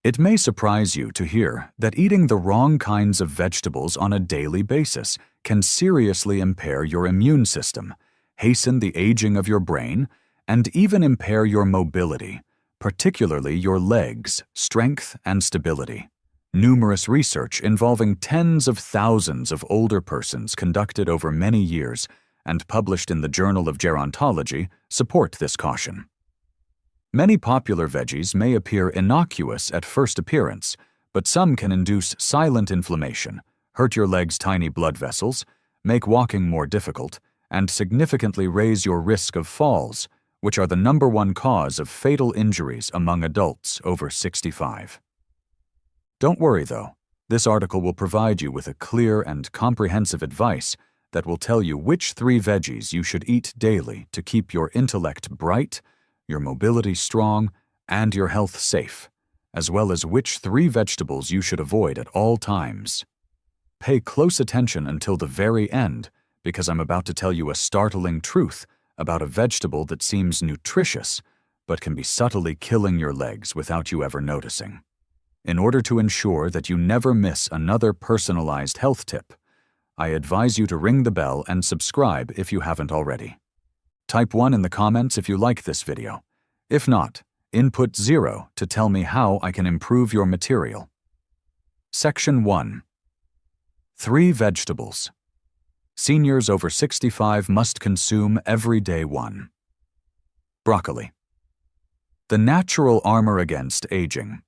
It may surprise you to hear that eating the wrong kinds of vegetables on a daily basis can seriously impair your immune system, hasten the aging of your brain, and even impair your mobility, particularly your legs, strength, and stability. Numerous research involving tens of thousands of older persons conducted over many years and published in the Journal of Gerontology support this caution. Many popular veggies may appear innocuous at first appearance, but some can induce silent inflammation, hurt your legs' tiny blood vessels, make walking more difficult, and significantly raise your risk of falls, which are the #1 cause of fatal injuries among adults over 65. Don't worry, though. This article will provide you with a clear and comprehensive advice that will tell you which 3 veggies you should eat daily to keep your intellect bright, your mobility strong, and your health safe, as well as which 3 vegetables you should avoid at all times. Pay close attention until the very end, because I'm about to tell you a startling truth about a vegetable that seems nutritious, but can be subtly killing your legs without you ever noticing. In order to ensure that you never miss another personalized health tip, I advise you to ring the bell and subscribe if you haven't already. Type 1 in the comments if you like this video. If not, input 0 to tell me how I can improve your material. Section 1. 3 vegetables seniors over 65 must consume every day. 1. Broccoli. The natural armor against aging.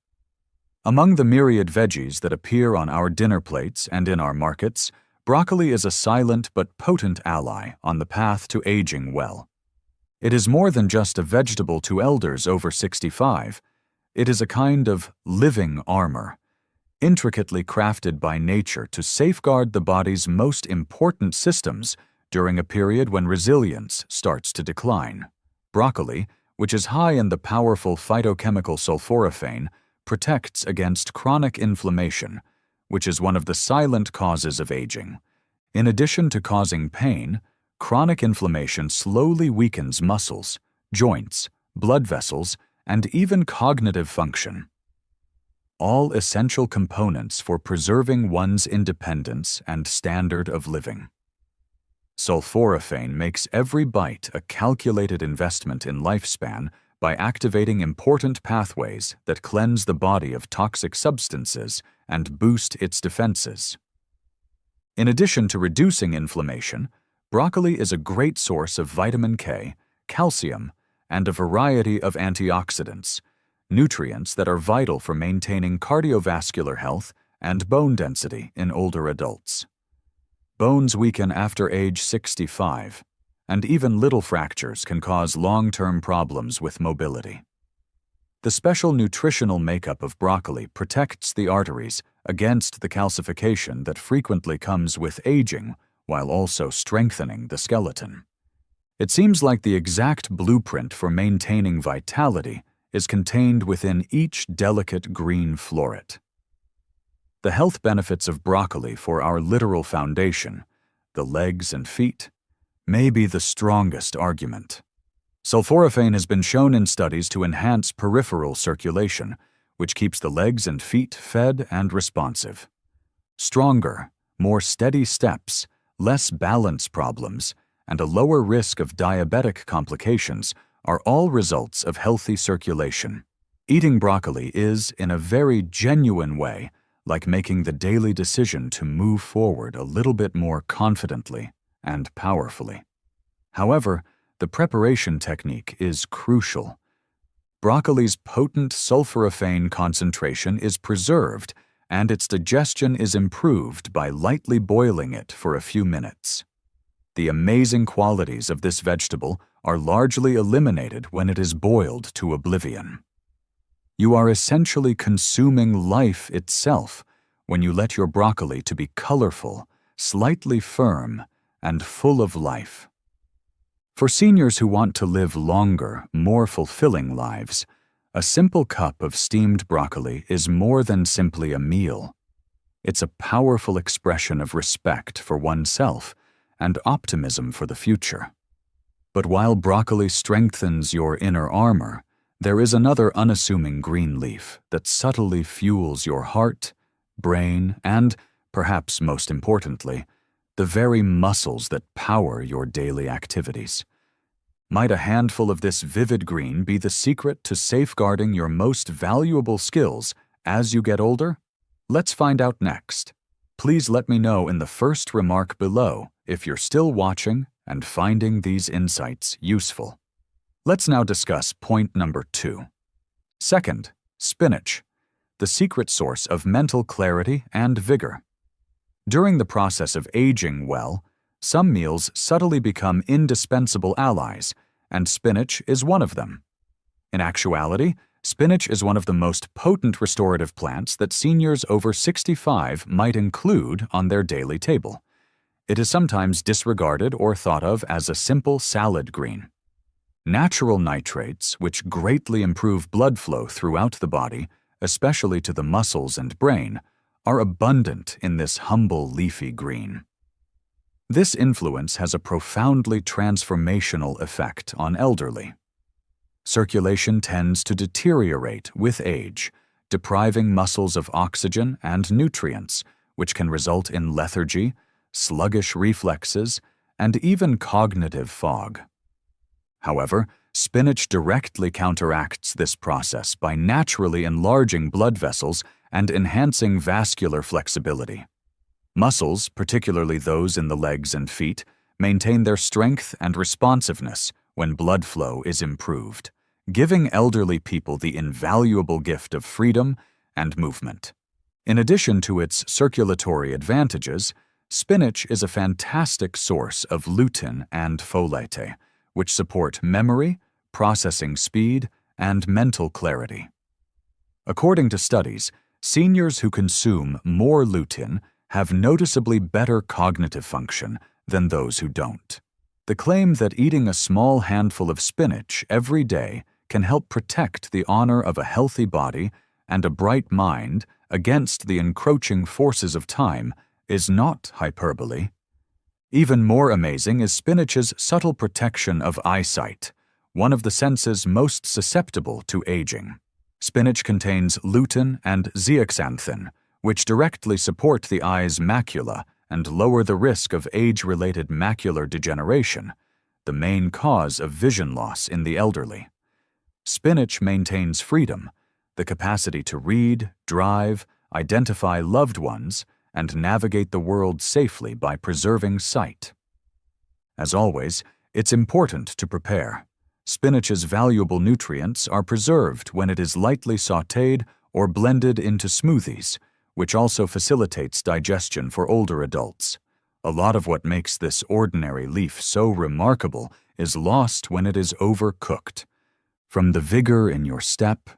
Among the myriad veggies that appear on our dinner plates and in our markets, broccoli is a silent but potent ally on the path to aging well. It is more than just a vegetable to elders over 65. It is a kind of living armor, intricately crafted by nature to safeguard the body's most important systems during a period when resilience starts to decline. Broccoli, which is high in the powerful phytochemical sulforaphane, protects against chronic inflammation, which is one of the silent causes of aging. In addition to causing pain, chronic inflammation slowly weakens muscles, joints, blood vessels, and even cognitive function. All essential components for preserving one's independence and standard of living. Sulforaphane makes every bite a calculated investment in lifespan by activating important pathways that cleanse the body of toxic substances and boost its defenses. In addition to reducing inflammation, broccoli is a great source of vitamin K, calcium, and a variety of antioxidants, nutrients that are vital for maintaining cardiovascular health and bone density in older adults. Bones weaken after age 65, and even little fractures can cause long-term problems with mobility. The special nutritional makeup of broccoli protects the arteries against the calcification that frequently comes with aging, while also strengthening the skeleton. It seems like the exact blueprint for maintaining vitality is contained within each delicate green floret. The health benefits of broccoli for our literal foundation, the legs and feet, may be the strongest argument. Sulforaphane has been shown in studies to enhance peripheral circulation, which keeps the legs and feet fed and responsive. Stronger, more steady steps, less balance problems, and a lower risk of diabetic complications are all results of healthy circulation. Eating broccoli is, in a very genuine way, like making the daily decision to move forward a little bit more confidently and powerfully. However, the preparation technique is crucial. Broccoli's potent sulforaphane concentration is preserved, and its digestion is improved by lightly boiling it for a few minutes. The amazing qualities of this vegetable are largely eliminated when it is boiled to oblivion. You are essentially consuming life itself when you let your broccoli to be colorful, slightly firm, and full of life. For seniors who want to live longer, more fulfilling lives, a simple cup of steamed broccoli is more than simply a meal. It's a powerful expression of respect for oneself and optimism for the future. But while broccoli strengthens your inner armor, There is another unassuming green leaf that subtly fuels your heart, brain, and, perhaps most importantly, the very muscles that power your daily activities. Might a handful of this vivid green be the secret to safeguarding your most valuable skills as you get older? Let's find out next. Please let me know in the first remark below if you're still watching and finding these insights useful. Let's now discuss point number 2. Second, spinach, the secret source of mental clarity and vigor. During the process of aging well, some meals subtly become indispensable allies, and spinach is one of them. In actuality, spinach is one of the most potent restorative plants that seniors over 65 might include on their daily table. It is sometimes disregarded or thought of as a simple salad green. Natural nitrates, which greatly improve blood flow throughout the body, especially to the muscles and brain, are abundant in this humble leafy green. This influence has a profoundly transformational effect on elderly. Circulation tends to deteriorate with age, depriving muscles of oxygen and nutrients, which can result in lethargy, sluggish reflexes, and even cognitive fog. However, spinach directly counteracts this process by naturally enlarging blood vessels and enhancing vascular flexibility. Muscles, particularly those in the legs and feet, maintain their strength and responsiveness when blood flow is improved, giving elderly people the invaluable gift of freedom and movement. In addition to its circulatory advantages, spinach is a fantastic source of lutein and folate, which support memory, processing speed, and mental clarity. According to studies, seniors who consume more lutein have noticeably better cognitive function than those who don't. The claim that eating a small handful of spinach every day can help protect the honor of a healthy body and a bright mind against the encroaching forces of time is not hyperbole. Even more amazing is spinach's subtle protection of eyesight, one of the senses most susceptible to aging. Spinach contains lutein and zeaxanthin, which directly support the eye's macula and lower the risk of age-related macular degeneration, the main cause of vision loss in the elderly. Spinach maintains freedom, the capacity to read, drive, identify loved ones, and navigate the world safely by preserving sight. As always, it's important to prepare. Spinach's valuable nutrients are preserved when it is lightly sautéed or blended into smoothies, which also facilitates digestion for older adults. A lot of what makes this ordinary leaf so remarkable is lost when it is overcooked. From the vigor in your step,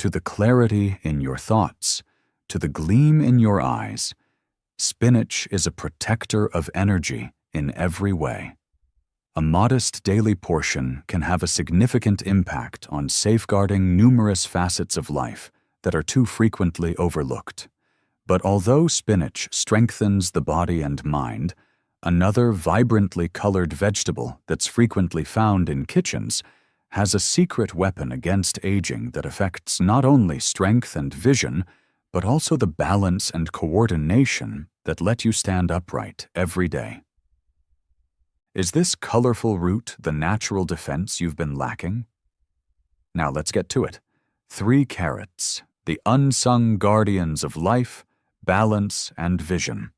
to the clarity in your thoughts, to the gleam in your eyes, spinach is a protector of energy in every way. A modest daily portion can have a significant impact on safeguarding numerous facets of life that are too frequently overlooked. But although spinach strengthens the body and mind, another vibrantly colored vegetable that's frequently found in kitchens has a secret weapon against aging that affects not only strength and vision, but also the balance and coordination that let you stand upright every day. Is this colorful root the natural defense you've been lacking? Now let's get to it. 3 carrots, the unsung guardians of life, balance, and vision.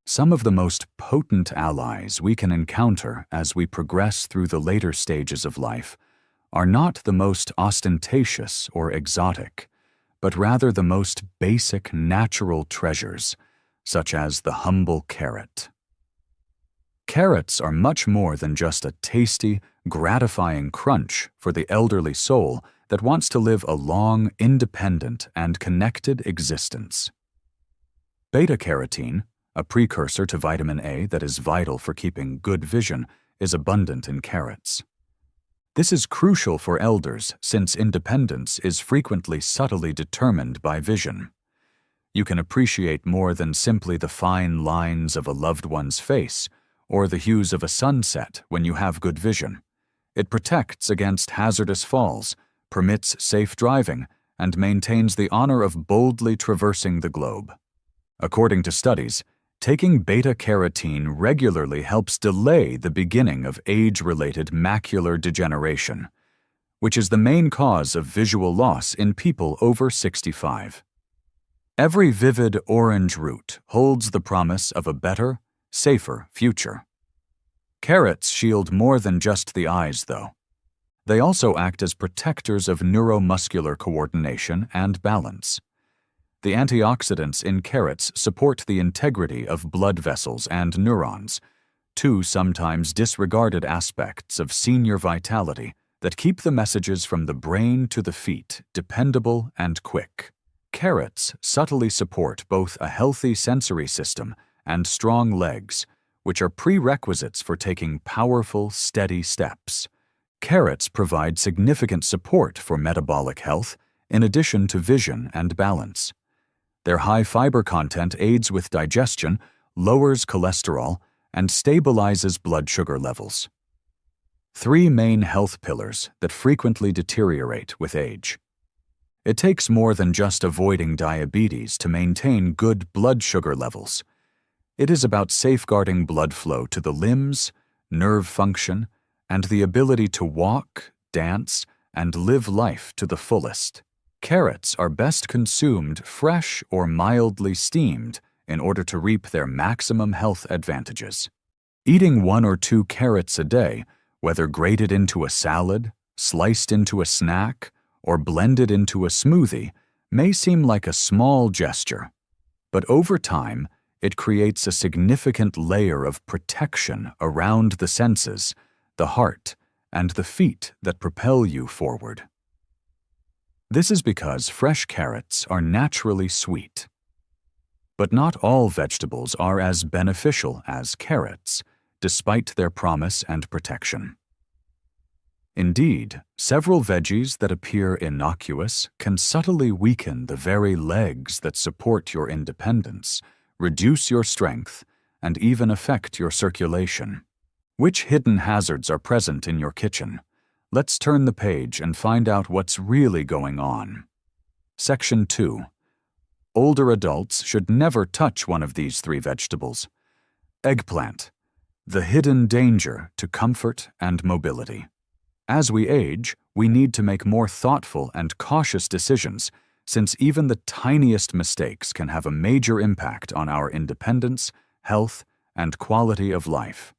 Some of the most potent allies we can encounter as we progress through the later stages of life are not the most ostentatious or exotic, but rather the most basic natural treasures, such as the humble carrot. Carrots are much more than just a tasty, gratifying crunch for the elderly soul that wants to live a long, independent, and connected existence. Beta-carotene, a precursor to vitamin A that is vital for keeping good vision, is abundant in carrots. This is crucial for elders since independence is frequently subtly determined by vision. You can appreciate more than simply the fine lines of a loved one's face or the hues of a sunset when you have good vision. It protects against hazardous falls, permits safe driving, and maintains the honor of boldly traversing the globe. According to studies, taking beta-carotene regularly helps delay the beginning of age-related macular degeneration, which is the main cause of visual loss in people over 65. Every vivid orange root holds the promise of a better, safer future. Carrots shield more than just the eyes, though. They also act as protectors of neuromuscular coordination and balance. The antioxidants in carrots support the integrity of blood vessels and neurons, two sometimes disregarded aspects of senior vitality that keep the messages from the brain to the feet dependable and quick. Carrots subtly support both a healthy sensory system and strong legs, which are prerequisites for taking powerful, steady steps. Carrots provide significant support for metabolic health in addition to vision and balance. Their high fiber content aids with digestion, lowers cholesterol, and stabilizes blood sugar levels. Three main health pillars that frequently deteriorate with age. It takes more than just avoiding diabetes to maintain good blood sugar levels. It is about safeguarding blood flow to the limbs, nerve function, and the ability to walk, dance, and live life to the fullest. Carrots are best consumed fresh or mildly steamed in order to reap their maximum health advantages. Eating 1 or 2 carrots a day, whether grated into a salad, sliced into a snack, or blended into a smoothie, may seem like a small gesture, but over time, it creates a significant layer of protection around the senses, the heart, and the feet that propel you forward. This is because fresh carrots are naturally sweet. But not all vegetables are as beneficial as carrots, despite their promise and protection. Indeed, several veggies that appear innocuous can subtly weaken the very legs that support your independence, reduce your strength, and even affect your circulation. Which hidden hazards are present in your kitchen? Let's turn the page and find out what's really going on. Section 2. Older adults should never touch one of these 3 vegetables. Eggplant. The hidden danger to comfort and mobility. As we age, we need to make more thoughtful and cautious decisions, since even the tiniest mistakes can have a major impact on our independence, health, and quality of life.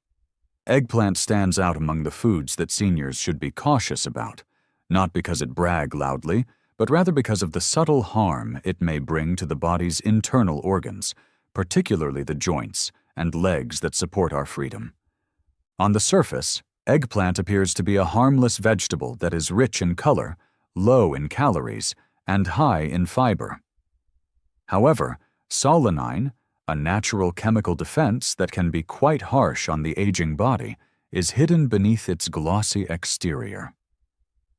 Eggplant stands out among the foods that seniors should be cautious about, not because it brags loudly, but rather because of the subtle harm it may bring to the body's internal organs, particularly the joints and legs that support our freedom. On the surface, eggplant appears to be a harmless vegetable that is rich in color, low in calories, and high in fiber. However, solanine, a natural chemical defense that can be quite harsh on the aging body, is hidden beneath its glossy exterior.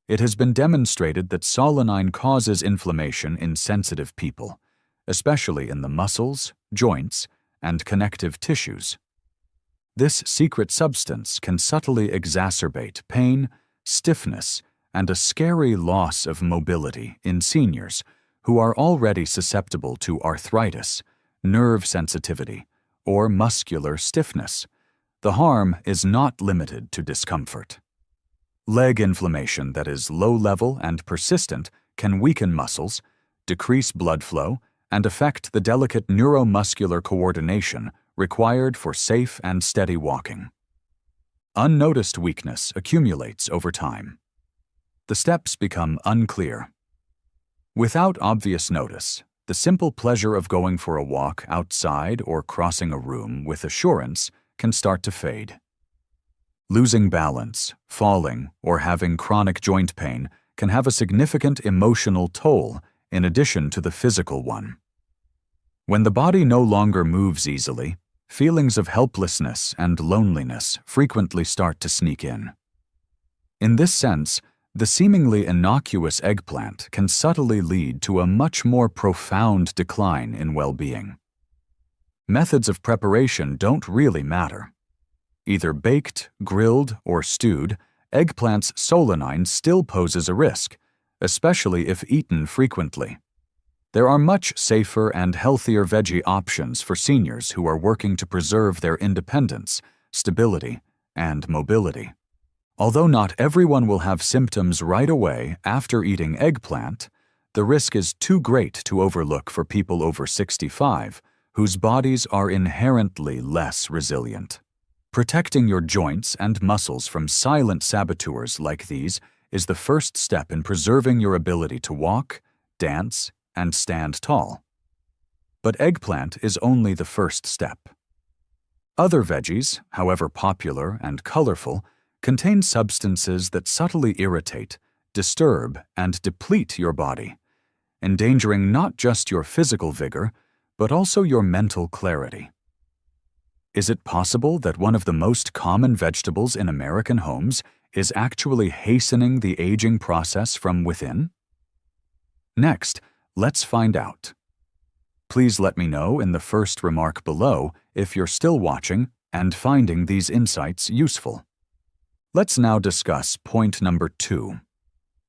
It has been demonstrated that solanine causes inflammation in sensitive people, especially in the muscles, joints, and connective tissues. This secret substance can subtly exacerbate pain, stiffness, and a scary loss of mobility in seniors who are already susceptible to arthritis, nerve sensitivity, or muscular stiffness. The harm is not limited to discomfort. Leg inflammation that is low-level and persistent can weaken muscles, decrease blood flow, and affect the delicate neuromuscular coordination required for safe and steady walking. Unnoticed weakness accumulates over time. The steps become unclear. Without obvious notice, the simple pleasure of going for a walk outside or crossing a room with assurance can start to fade. Losing balance, falling, or having chronic joint pain can have a significant emotional toll in addition to the physical one. When the body no longer moves easily, feelings of helplessness and loneliness frequently start to sneak in. In this sense, the seemingly innocuous eggplant can subtly lead to a much more profound decline in well-being. Methods of preparation don't really matter. Either baked, grilled, or stewed, eggplant's solanine still poses a risk, especially if eaten frequently. There are much safer and healthier veggie options for seniors who are working to preserve their independence, stability, and mobility. Although not everyone will have symptoms right away after eating eggplant, the risk is too great to overlook for people over 65 whose bodies are inherently less resilient. Protecting your joints and muscles from silent saboteurs like these is the first step in preserving your ability to walk, dance, and stand tall. But eggplant is only the first step. Other veggies, however popular and colorful, contain substances that subtly irritate, disturb, and deplete your body, endangering not just your physical vigor, but also your mental clarity. Is it possible that one of the most common vegetables in American homes is actually hastening the aging process from within? Next, let's find out. Please let me know in the first remark below if you're still watching and finding these insights useful. Let's now discuss point number 2.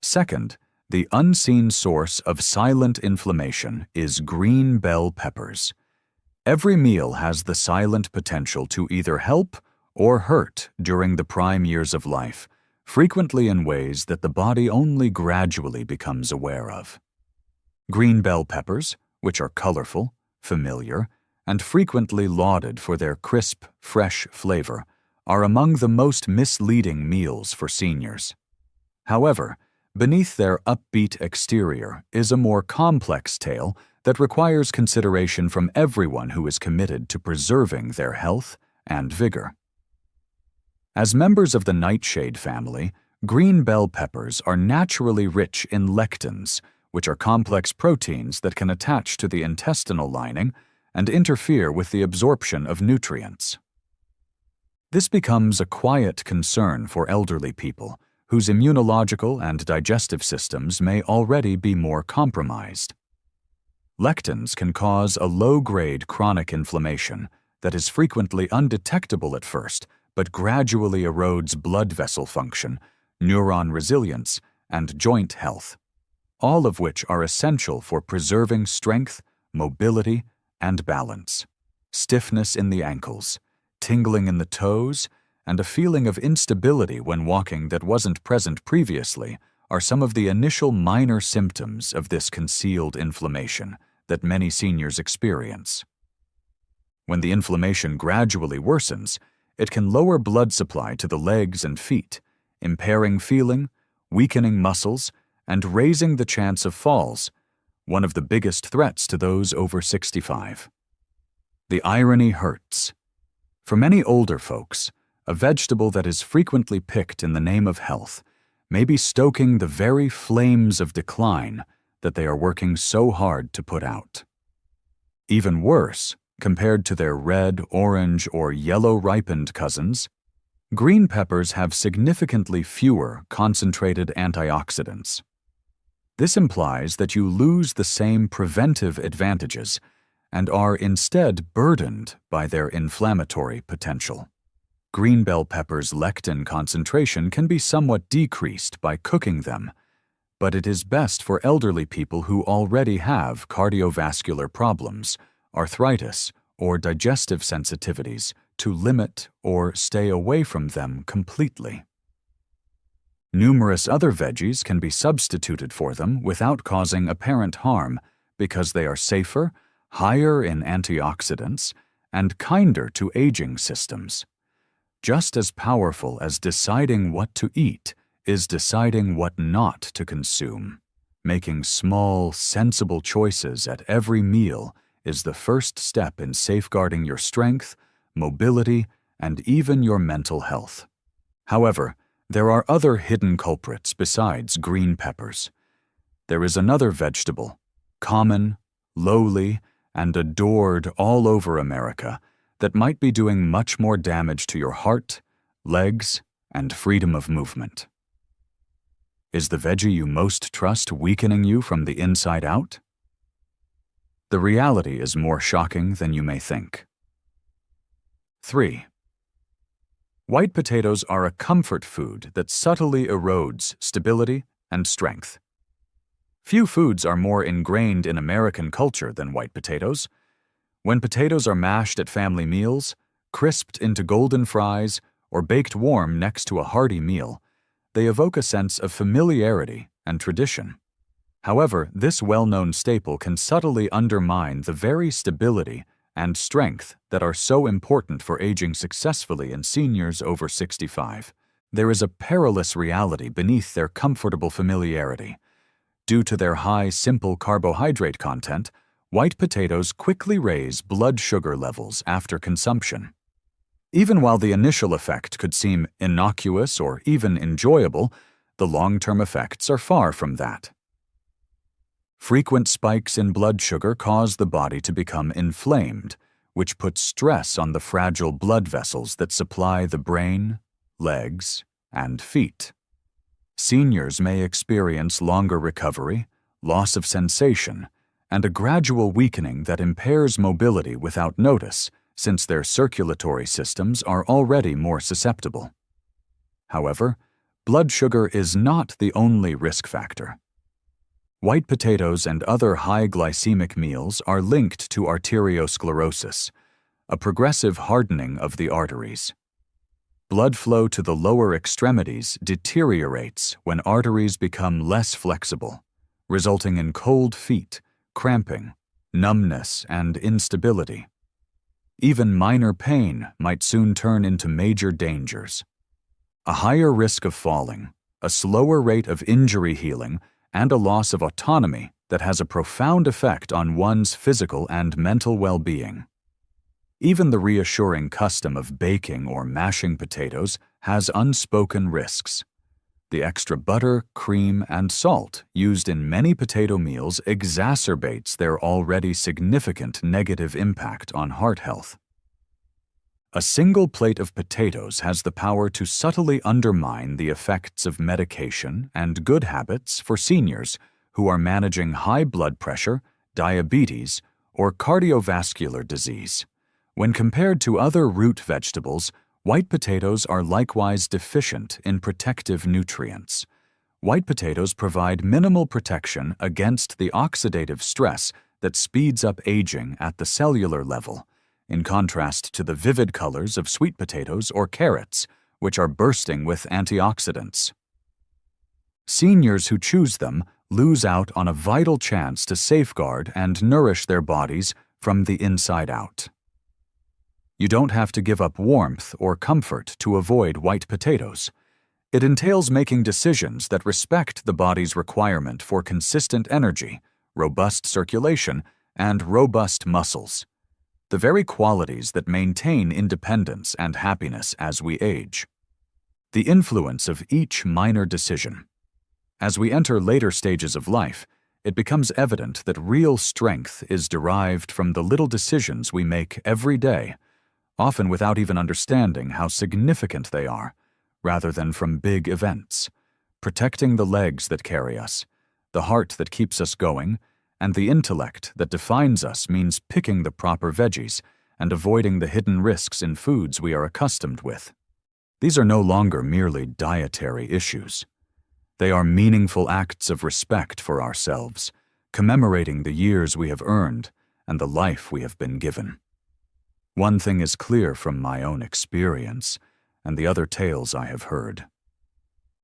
Second, the unseen source of silent inflammation is green bell peppers. Every meal has the silent potential to either help or hurt during the prime years of life, frequently in ways that the body only gradually becomes aware of. Green bell peppers, which are colorful, familiar, and frequently lauded for their crisp, fresh flavor, are among the most misleading meals for seniors. However, beneath their upbeat exterior is a more complex tale that requires consideration from everyone who is committed to preserving their health and vigor. As members of the nightshade family, green bell peppers are naturally rich in lectins, which are complex proteins that can attach to the intestinal lining and interfere with the absorption of nutrients. This becomes a quiet concern for elderly people whose immunological and digestive systems may already be more compromised. Lectins can cause a low-grade chronic inflammation that is frequently undetectable at first but gradually erodes blood vessel function, neuron resilience, and joint health, all of which are essential for preserving strength, mobility, and balance. Stiffness in the ankles, tingling in the toes, and a feeling of instability when walking that wasn't present previously are some of the initial minor symptoms of this concealed inflammation that many seniors experience. When the inflammation gradually worsens, it can lower blood supply to the legs and feet, impairing feeling, weakening muscles, and raising the chance of falls, one of the biggest threats to those over 65. The irony hurts. For many older folks, a vegetable that is frequently picked in the name of health may be stoking the very flames of decline that they are working so hard to put out. Even worse, compared to their red, orange, or yellow-ripened cousins, green peppers have significantly fewer concentrated antioxidants. This implies that you lose the same preventive advantages and are instead burdened by their inflammatory potential. Green bell peppers' lectin concentration can be somewhat decreased by cooking them, but it is best for elderly people who already have cardiovascular problems, arthritis, or digestive sensitivities to limit or stay away from them completely. Numerous other veggies can be substituted for them without causing apparent harm because they are safer, higher in antioxidants, and kinder to aging systems. Just as powerful as deciding what to eat is deciding what not to consume. Making small, sensible choices at every meal is the first step in safeguarding your strength, mobility, and even your mental health. However, there are other hidden culprits besides green peppers. There is another vegetable, common, lowly, and adored all over America, that might be doing much more damage to your heart, legs, and freedom of movement. Is the veggie you most trust weakening you from the inside out? The reality is more shocking than you may think. 3. White potatoes are a comfort food that subtly erodes stability and strength. Few foods are more ingrained in American culture than white potatoes. When potatoes are mashed at family meals, crisped into golden fries, or baked warm next to a hearty meal, they evoke a sense of familiarity and tradition. However, this well-known staple can subtly undermine the very stability and strength that are so important for aging successfully in seniors over 65. There is a perilous reality beneath their comfortable familiarity. Due to their high, simple carbohydrate content, white potatoes quickly raise blood sugar levels after consumption. Even while the initial effect could seem innocuous or even enjoyable, the long-term effects are far from that. Frequent spikes in blood sugar cause the body to become inflamed, which puts stress on the fragile blood vessels that supply the brain, legs, and feet. Seniors may experience longer recovery, loss of sensation, and a gradual weakening that impairs mobility without notice, since their circulatory systems are already more susceptible. However, blood sugar is not the only risk factor. White potatoes and other high glycemic meals are linked to arteriosclerosis, a progressive hardening of the arteries. Blood flow to the lower extremities deteriorates when arteries become less flexible, resulting in cold feet, cramping, numbness, and instability. Even minor pain might soon turn into major dangers. A higher risk of falling, a slower rate of injury healing, and a loss of autonomy that has a profound effect on one's physical and mental well-being. Even the reassuring custom of baking or mashing potatoes has unspoken risks. The extra butter, cream, and salt used in many potato meals exacerbates their already significant negative impact on heart health. A single plate of potatoes has the power to subtly undermine the effects of medication and good habits for seniors who are managing high blood pressure, diabetes, or cardiovascular disease. When compared to other root vegetables, white potatoes are likewise deficient in protective nutrients. White potatoes provide minimal protection against the oxidative stress that speeds up aging at the cellular level, in contrast to the vivid colors of sweet potatoes or carrots, which are bursting with antioxidants. Seniors who choose them lose out on a vital chance to safeguard and nourish their bodies from the inside out. You don't have to give up warmth or comfort to avoid white potatoes. It entails making decisions that respect the body's requirement for consistent energy, robust circulation, and robust muscles, the very qualities that maintain independence and happiness as we age. The influence of each minor decision. As we enter later stages of life, it becomes evident that real strength is derived from the little decisions we make every day, often without even understanding how significant they are, rather than from big events, protecting the legs that carry us, the heart that keeps us going, and the intellect that defines us means picking the proper veggies and avoiding the hidden risks in foods we are accustomed with. These are no longer merely dietary issues. They are meaningful acts of respect for ourselves, commemorating the years we have earned and the life we have been given. One thing is clear from my own experience and the other tales I have heard.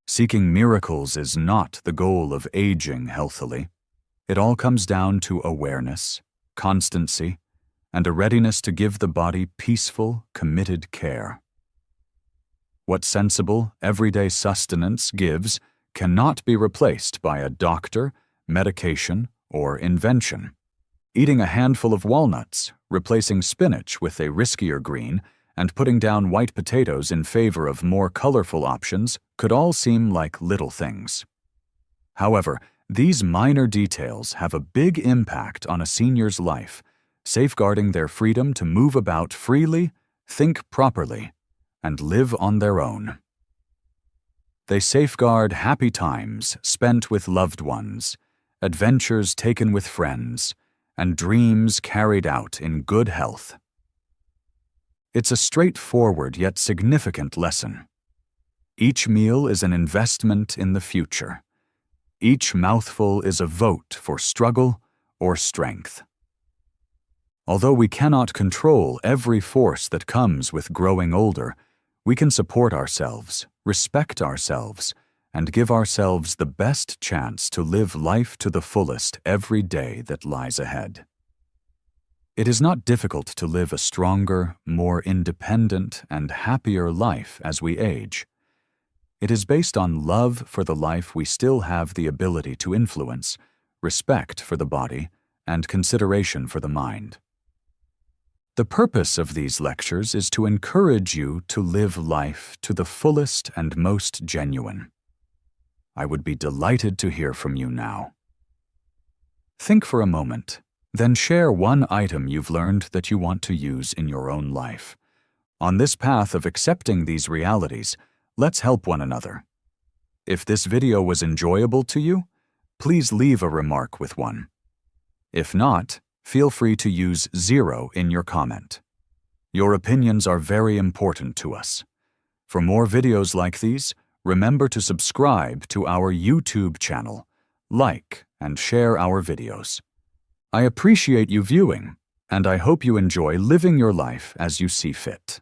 Seeking miracles is not the goal of aging healthily. It all comes down to awareness, constancy, and a readiness to give the body peaceful, committed care. What sensible, everyday sustenance gives cannot be replaced by a doctor, medication, or invention. Eating a handful of walnuts, replacing spinach with a riskier green, and putting down white potatoes in favor of more colorful options could all seem like little things. However, these minor details have a big impact on a senior's life, safeguarding their freedom to move about freely, think properly, and live on their own. They safeguard happy times spent with loved ones, adventures taken with friends, and dreams carried out in good health. It's a straightforward yet significant lesson. Each meal is an investment in the future. Each mouthful is a vote for struggle or strength. Although we cannot control every force that comes with growing older, we can support ourselves, respect ourselves, and give ourselves the best chance to live life to the fullest every day that lies ahead. It is not difficult to live a stronger, more independent, and happier life as we age. It is based on love for the life we still have the ability to influence, respect for the body, and consideration for the mind. The purpose of these lectures is to encourage you to live life to the fullest and most genuine. I would be delighted to hear from you now. Think for a moment, then share one item you've learned that you want to use in your own life. On this path of accepting these realities, let's help one another. If this video was enjoyable to you, please leave a remark with one. If not, feel free to use 0 in your comment. Your opinions are very important to us. For more videos like these, remember to subscribe to our YouTube channel, like and share our videos. I appreciate you viewing, and I hope you enjoy living your life as you see fit.